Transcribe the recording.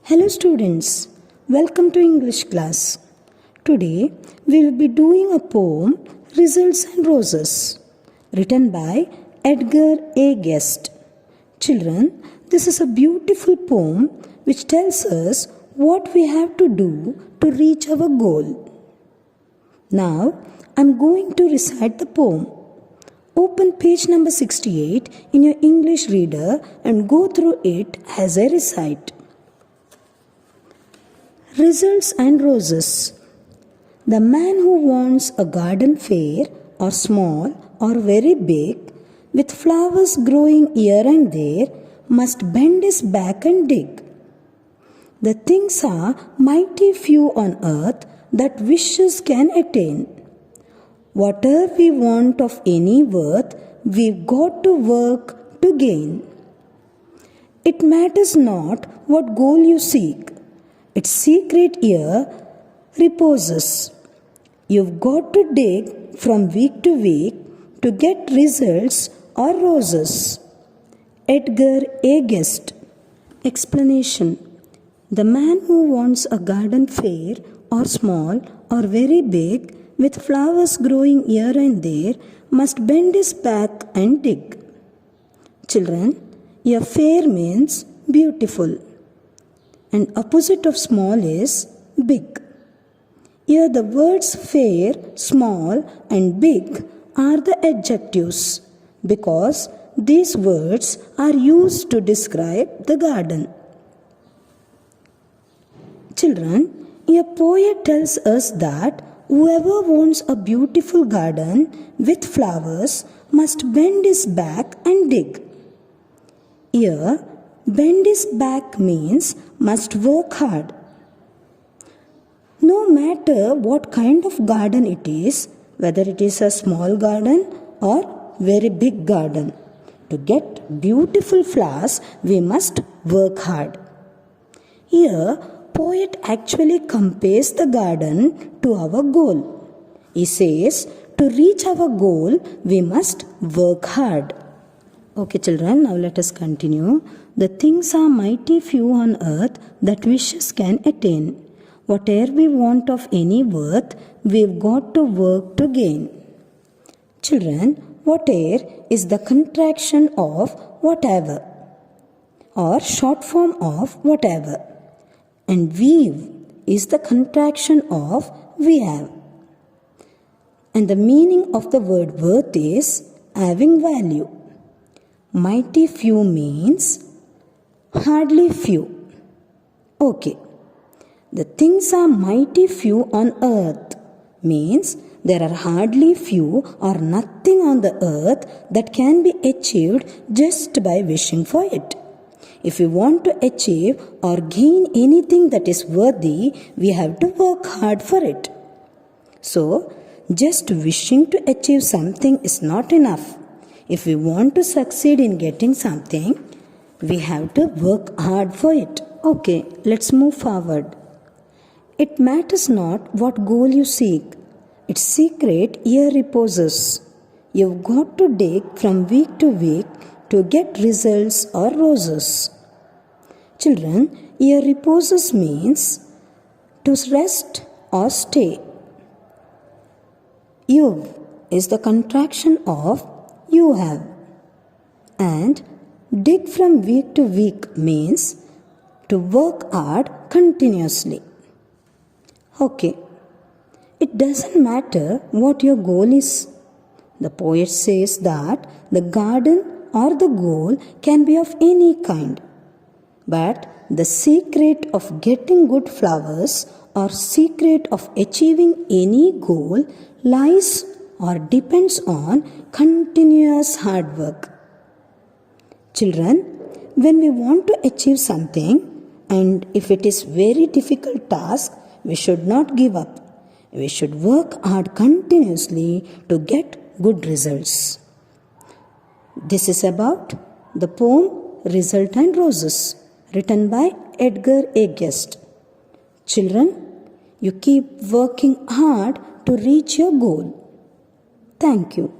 Hello students, welcome to English class. Today we will be doing a poem Results and Roses written by Edgar A. Guest. Children, this is a beautiful poem which tells us what we have to do to reach our goal. Now I am going to recite the poem. Open page number 68 in your English reader and go through it as I recite. Results and Roses. The man who wants a garden fair, or small or very big, with flowers growing here and there, must bend his back and dig. The things are mighty few on earth that wishes can attain. Whatever we want of any worth, we've got to work to gain. It matters not what goal you seek. Its secret here reposes. You've got to dig from week to week to get results or roses. Edgar A. Guest. Explanation. The man who wants a garden fair, or small or very big, with flowers growing here and there, must bend his back and dig. Children, a fair means beautiful, and opposite of small is big. Here the words fair, small and big are the adjectives because these words are used to describe the garden. Children, a poet tells us that whoever wants a beautiful garden with flowers must bend his back and dig. Here, bend his back means must work hard. No matter what kind of garden it is, whether it is a small garden or very big garden, to get beautiful flowers, we must work hard. Here, poet actually compares the garden to our goal. He says, to reach our goal, we must work hard. Okay children, now let us continue. The things are mighty few on earth that wishes can attain. Whatever we want of any worth, we've got to work to gain. Children, whatever is the contraction of whatever, or short form of whatever. And we've is the contraction of we have. And the meaning of the word worth is having value. Mighty few means hardly few. Okay. The things are mighty few on earth means there are hardly few or nothing on the earth that can be achieved just by wishing for it. If we want to achieve or gain anything that is worthy, we have to work hard for it. So, just wishing to achieve something is not enough. If we want to succeed in getting something, we have to work hard for it. Okay, let's move forward. It matters not what goal you seek. Its secret here reposes. You've got to dig from week to week to get results or roses. Children, here reposes means to rest or stay. You is the contraction of you have. And dig from week to week means to work hard continuously. Okay, it doesn't matter what your goal is. The poet says that the garden or the goal can be of any kind. But the secret of getting good flowers or secret of achieving any goal lies or depends on continuous hard work. Children, when we want to achieve something, and if it is very difficult task, we should not give up. We should work hard continuously to get good results. This is about the poem Result and Roses, written by Edgar A. Guest. Children, you keep working hard to reach your goal. Thank you.